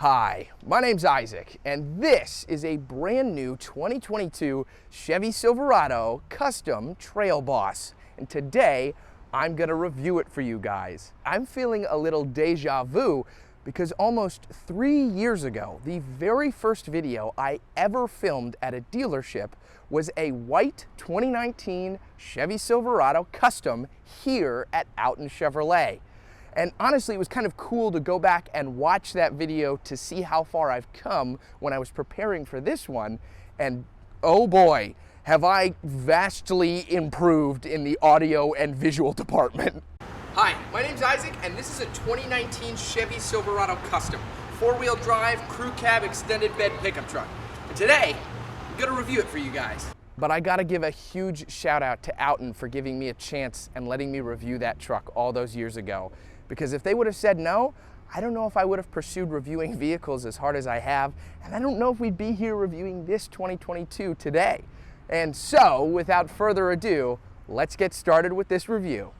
Hi, my name's Isaac, and this is a brand new 2022 Chevy Silverado Custom TrailBoss. And today, I'm gonna review it for you guys. I'm feeling a little deja vu because almost 3 years ago, the very first video I ever filmed at a dealership was a white 2019 Chevy Silverado Custom here at Alton Chevrolet. And honestly, it was kind of cool to go back and watch that video to see how far I've come when I was preparing for this one. And oh boy, have I vastly improved in the audio and visual department. Hi, my name's Isaac, and this is a 2019 Chevy Silverado Custom. 4-wheel drive, crew cab, extended bed pickup truck. And today, I'm gonna review it for you guys. But I gotta give a huge shout out to Alton for giving me a chance and letting me review that truck all those years ago. Because if they would have said no, I don't know if I would have pursued reviewing vehicles as hard as I have, and I don't know if we'd be here reviewing this 2022 today. And so, without further ado, let's get started with this review.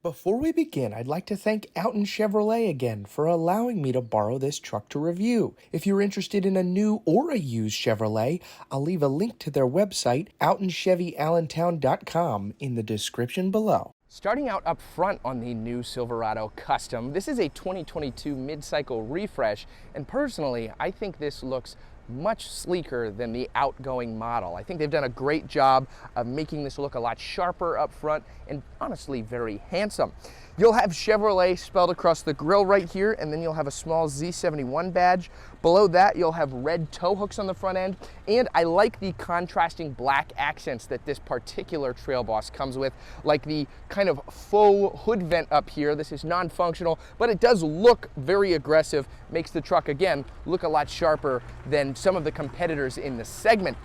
Before we begin, I'd like to thank Alton Chevrolet again for allowing me to borrow this truck to review. If you're interested in a new or a used Chevrolet, I'll leave a link to their website, altonchevyallentown.com, in the description below. Starting out up front on the new Silverado Custom, this is a 2022 mid-cycle refresh, and personally, I think this looks much sleeker than the outgoing model. I think they've done a great job of making this look a lot sharper up front and honestly very handsome. You'll have Chevrolet spelled across the grille right here, and then you'll have a small Z71 badge. Below that, you'll have red tow hooks on the front end, and I like the contrasting black accents that this particular TrailBoss comes with, like the kind of faux hood vent up here. This is non-functional, but it does look very aggressive, makes the truck, again, look a lot sharper than some of the competitors in the segment.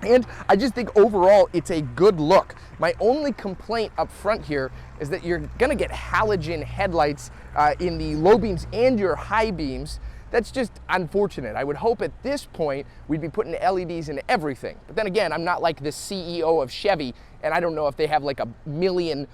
And I just think overall it's a good look. My only complaint up front here is that you're gonna get halogen headlights in the low beams and your high beams. That's just unfortunate. I would hope at this point we'd be putting LEDs in everything. But then again, I'm not like the CEO of Chevy, and I don't know if they have like a million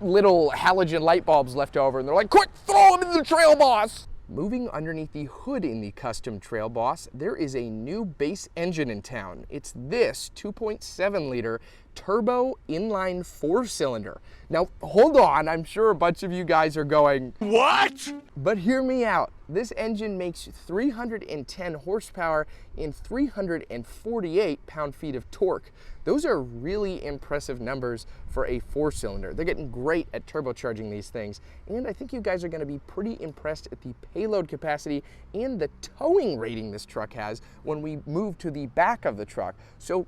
little halogen light bulbs left over and they're like, quick, throw them in the TrailBoss! Moving underneath the hood in the custom TrailBoss, there is a new base engine in town. It's this 2.7 liter turbo inline 4-cylinder. Now, hold on, I'm sure a bunch of you guys are going, what? But hear me out. This engine makes 310 horsepower and 348 pound-feet of torque. Those are really impressive numbers for a 4-cylinder. They're getting great at turbocharging these things, and I think you guys are gonna be pretty impressed at the payload capacity and the towing rating this truck has when we move to the back of the truck. So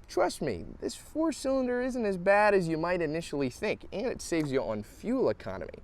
trust me, this 4-cylinder isn't as bad as you might initially think, and it saves you on fuel economy.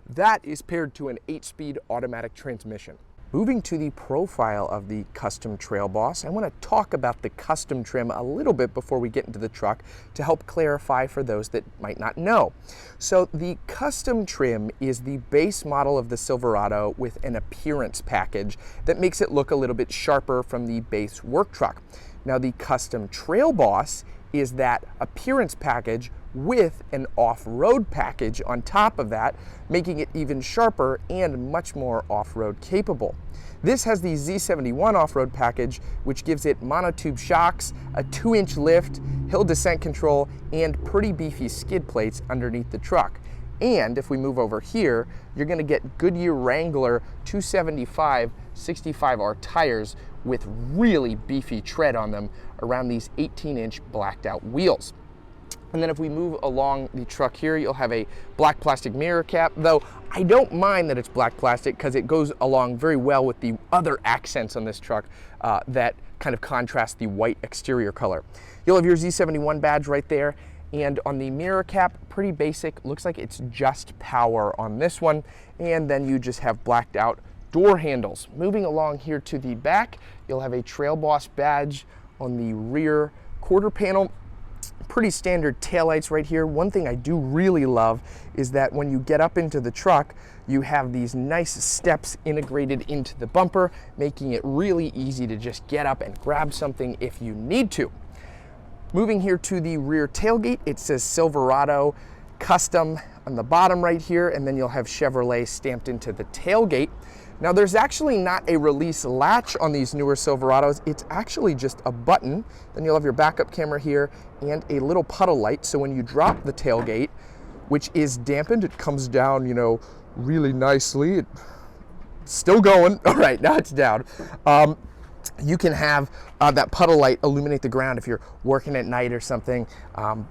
That is paired to an 8-speed automatic transmission. Moving to the profile of the custom TrailBoss, I want to talk about the custom trim a little bit before we get into the truck to help clarify for those that might not know. So the custom trim is the base model of the Silverado with an appearance package that makes it look a little bit sharper from the base work truck. Now the custom TrailBoss is that appearance package with an off-road package on top of that, making it even sharper and much more off-road capable. This has the Z71 off-road package, which gives it monotube shocks, a 2-inch lift, hill descent control, and pretty beefy skid plates underneath the truck. And if we move over here, you're gonna get Goodyear Wrangler 275 65R tires with really beefy tread on them around these 18-inch blacked out wheels. And then if we move along the truck here, you'll have a black plastic mirror cap, though I don't mind that it's black plastic because it goes along very well with the other accents on this truck that kind of contrast the white exterior color. You'll have your Z71 badge right there, and on the mirror cap, pretty basic, looks like it's just power on this one, and then you just have blacked out door handles. Moving along here to the back, you'll have a TrailBoss badge on the rear quarter panel. Pretty standard taillights right here. One thing I do really love is that when you get up into the truck, you have these nice steps integrated into the bumper, making it really easy to just get up and grab something if you need to. Moving here to the rear tailgate, it says Silverado Custom on the bottom right here, and then you'll have Chevrolet stamped into the tailgate. Now there's actually not a release latch on these newer Silverados, it's actually just a button. Then you'll have your backup camera here and a little puddle light, so when you drop the tailgate, which is dampened, it comes down, you know, really nicely. It's still going, all right, now it's down. You can have that puddle light illuminate the ground if you're working at night or something.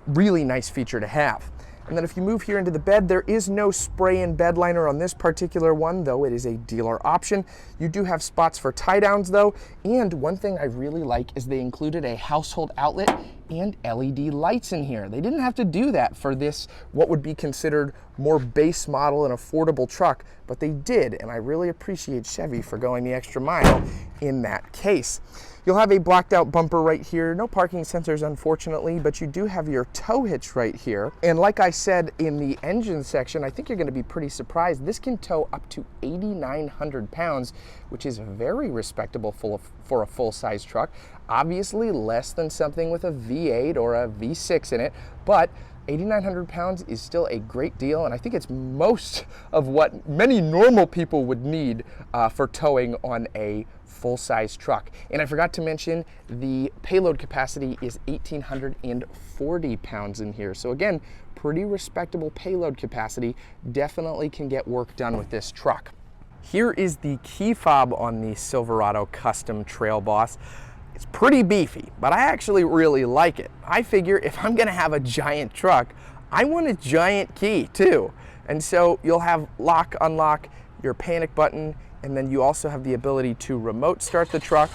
Really nice feature to have. And then if you move here into the bed, there is no spray-in bed liner on this particular one, though it is a dealer option. You do have spots for tie-downs though, and one thing I really like is they included a household outlet and LED lights in here. They didn't have to do that for this, what would be considered more base model and affordable truck, but they did, and I really appreciate Chevy for going the extra mile in that case. You'll have a blacked out bumper right here. No parking sensors, unfortunately, but you do have your tow hitch right here. And like I said in the engine section, I think you're gonna be pretty surprised. This can tow up to 8,900 pounds, which is very respectable for a full-size truck. Obviously less than something with a V8 or a V6 in it, but 8,900 pounds is still a great deal, and I think it's most of what many normal people would need for towing on a full-size truck. And I forgot to mention the payload capacity is 1,840 pounds in here. So again, pretty respectable payload capacity. Definitely can get work done with this truck. Here is the key fob on the Silverado Custom TrailBoss. It's pretty beefy, but I actually really like it. I figure if I'm gonna have a giant truck, I want a giant key too. And so you'll have lock, unlock, your panic button, and then you also have the ability to remote start the truck.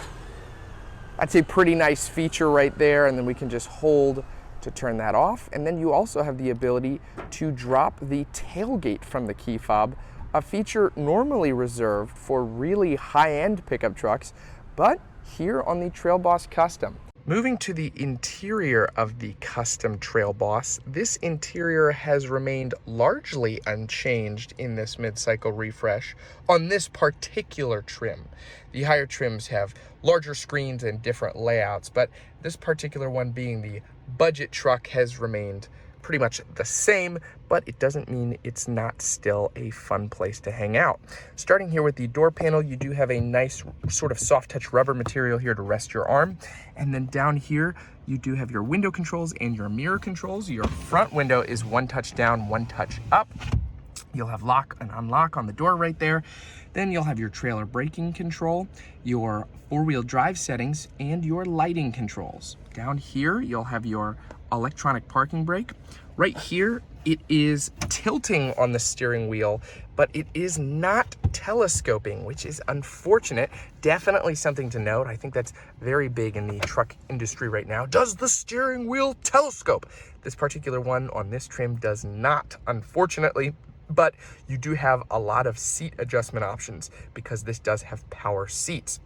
That's a pretty nice feature right there, and then we can just hold to turn that off. And then you also have the ability to drop the tailgate from the key fob, a feature normally reserved for really high-end pickup trucks, but here on the TrailBoss Custom. Moving to the interior of the Custom TrailBoss, this interior has remained largely unchanged in this mid-cycle refresh on this particular trim. The higher trims have larger screens and different layouts, but this particular one, being the budget truck, has remained pretty much the same, but it doesn't mean it's not still a fun place to hang out. Starting here with the door panel, you do have a nice sort of soft touch rubber material here to rest your arm. And then down here, you do have your window controls and your mirror controls. Your front window is one touch down, one touch up. You'll have lock and unlock on the door right there. Then you'll have your trailer braking control, your four-wheel drive settings, and your lighting controls. Down here, you'll have your electronic parking brake. Right here, it is tilting on the steering wheel, but it is not telescoping, which is unfortunate. Definitely something to note. I think that's very big in the truck industry right now. Does the steering wheel telescope? This particular one on this trim does not, unfortunately, but you do have a lot of seat adjustment options because this does have power seats.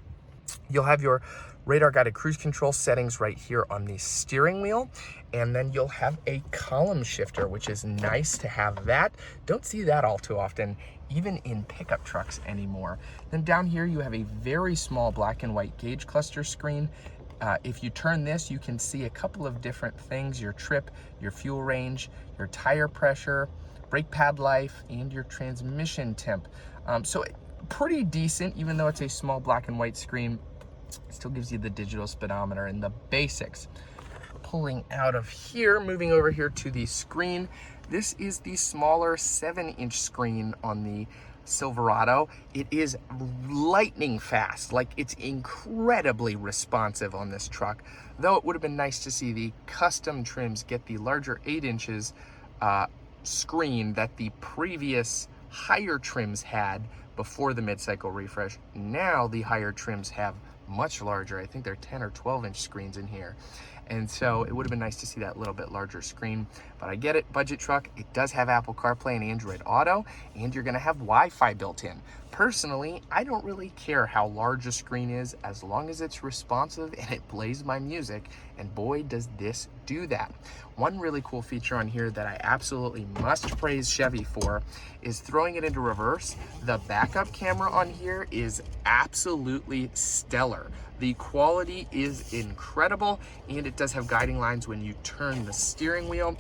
You'll have your radar guided cruise control settings right here on the steering wheel, and then you'll have a column shifter, which is nice to have that. Don't see that all too often, even in pickup trucks anymore. Then down here you have a very small black and white gauge cluster screen. If you turn this, you can see a couple of different things: your trip, your fuel range, your tire pressure, brake pad life, and your transmission temp. So pretty decent, even though it's a small black and white screen. It still gives you the digital speedometer and the basics. Pulling out of here, moving over here to the screen. This is the smaller 7-inch screen on the Silverado. It is lightning fast, like it's incredibly responsive on this truck. Though it would have been nice to see the custom trims get the larger 8 inches screen that the previous higher trims had before the mid-cycle refresh. Now the higher trims have much larger. I think they're 10 or 12-inch screens in here. And so it would have been nice to see that little bit larger screen, but I get it, budget truck. It does have Apple CarPlay and Android Auto, and you're gonna have Wi-Fi built in. Personally, I don't really care how large a screen is as long as it's responsive and it plays my music, and boy, does this do that. One really cool feature on here that I absolutely must praise Chevy for is throwing it into reverse. The backup camera on here is absolutely stellar. The quality is incredible, and it does have guiding lines when you turn the steering wheel.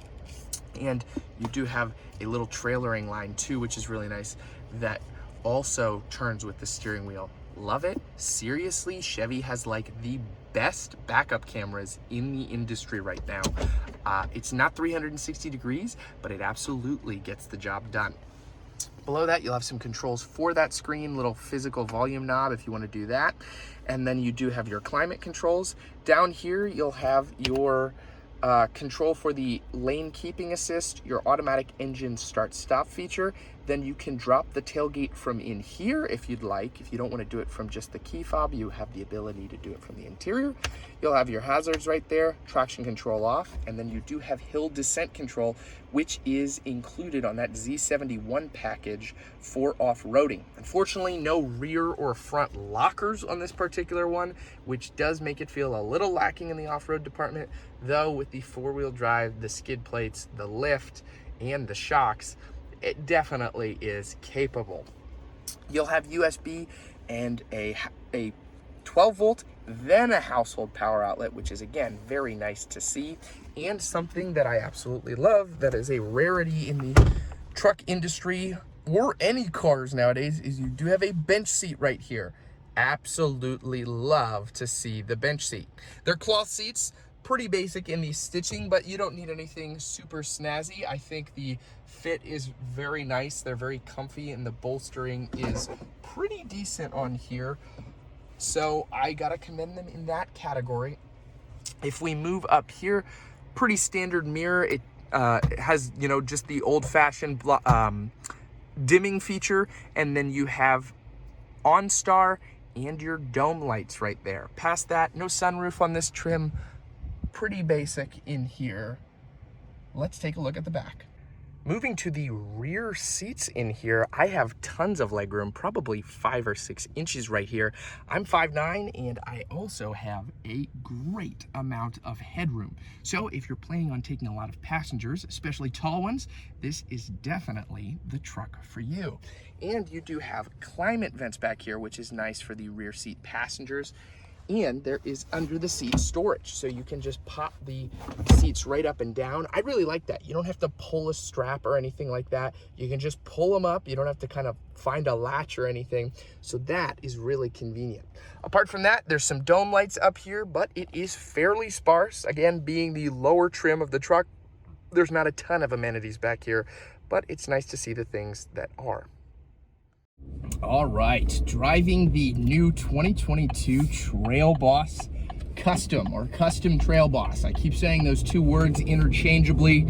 And you do have a little trailering line too, which is really nice, that also turns with the steering wheel. Love it. Seriously, Chevy has like the best backup cameras in the industry right now. It's not 360 degrees, but it absolutely gets the job done. Below that, you'll have some controls for that screen, little physical volume knob if you want to do that. And then you do have your climate controls. Down here, you'll have your control for the lane keeping assist, your automatic engine start-stop feature. Then you can drop the tailgate from in here if you'd like. If you don't want to do it from just the key fob, you have the ability to do it from the interior. You'll have your hazards right there, traction control off, and then you do have hill descent control, which is included on that Z71 package for off-roading. Unfortunately, no rear or front lockers on this particular one, which does make it feel a little lacking in the off-road department, though with the four-wheel drive, the skid plates, the lift, and the shocks, it definitely is capable. You'll have USB and a 12 volt, then a household power outlet, which is again very nice to see. And something that I absolutely love, that is a rarity in the truck industry or any cars nowadays, is you do have a bench seat right here. Absolutely love to see the bench seat. They're cloth seats, pretty basic in the stitching, but you don't need anything super snazzy. I think the fit is very nice. They're very comfy, and the bolstering is pretty decent on here. So I gotta commend them in that category. If we move up here, pretty standard mirror. It has, you know, just the old-fashioned dimming feature, and then you have OnStar and your dome lights right there. Past that, no sunroof on this trim. Pretty basic in here. Let's take a look at the back. Moving to the rear seats in here, I have tons of legroom, probably 5 or 6 inches right here. I'm 5'9", and I also have a great amount of headroom. So if you're planning on taking a lot of passengers, especially tall ones, this is definitely the truck for you. And you do have climate vents back here, which is nice for the rear seat passengers. And there is under the seat storage, so you can just pop the seats right up and down. I really like that. You don't have to pull a strap or anything like that. You can just pull them up. You don't have to kind of find a latch or anything. So that is really convenient. Apart from that, there's some dome lights up here, but it is fairly sparse. Again, being the lower trim of the truck, there's not a ton of amenities back here, but it's nice to see the things that are. All right, driving the new 2022 TrailBoss Custom, or Custom TrailBoss. I keep saying those two words interchangeably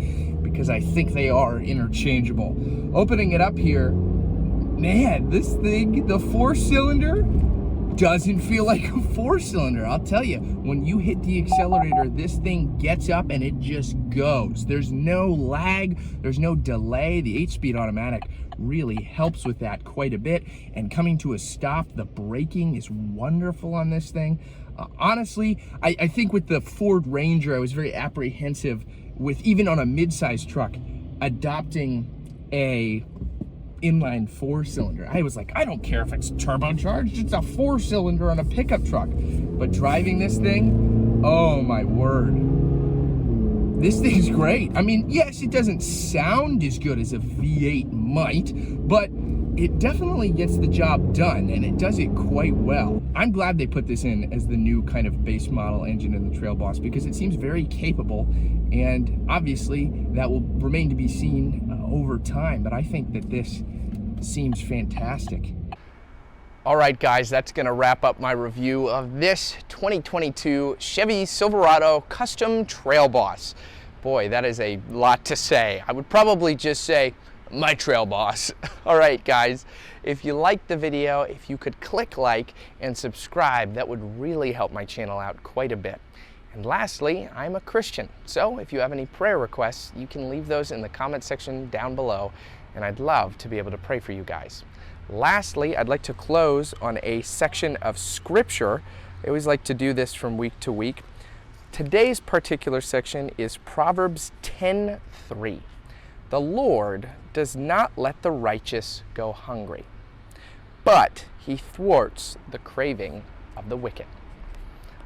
because I think they are interchangeable. Opening it up here, man, this thing, the 4-cylinder, doesn't feel like a 4-cylinder. I'll tell you, when you hit the accelerator, this thing gets up and it just goes. There's no lag, there's no delay. The 8-speed automatic really helps with that quite a bit. And coming to a stop, the braking is wonderful on this thing. Honestly, I think with the Ford Ranger, I was very apprehensive with, even on a mid-size truck, adopting a inline 4-cylinder. I was like, I don't care if it's turbocharged, it's a 4-cylinder on a pickup truck. But driving this thing, oh my word, this thing's great. I mean, yes, it doesn't sound as good as a V8 might, but it definitely gets the job done, and it does it quite well. I'm glad they put this in as the new kind of base model engine in the TrailBoss, because it seems very capable, and obviously that will remain to be seen over time, but I think that this seems fantastic. All right, guys, that's gonna wrap up my review of this 2022 Chevy Silverado Custom TrailBoss. Boy, that is a lot to say. I would probably just say, my TrailBoss. All right, guys, if you liked the video, if you could click like and subscribe, that would really help my channel out quite a bit. And lastly, I'm a Christian, so if you have any prayer requests, you can leave those in the comment section down below, and I'd love to be able to pray for you guys. Lastly, I'd like to close on a section of scripture. I always like to do this from week to week. Today's particular section is Proverbs 10:3. The Lord does not let the righteous go hungry, but he thwarts the craving of the wicked.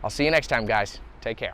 I'll see you next time, guys. Take care.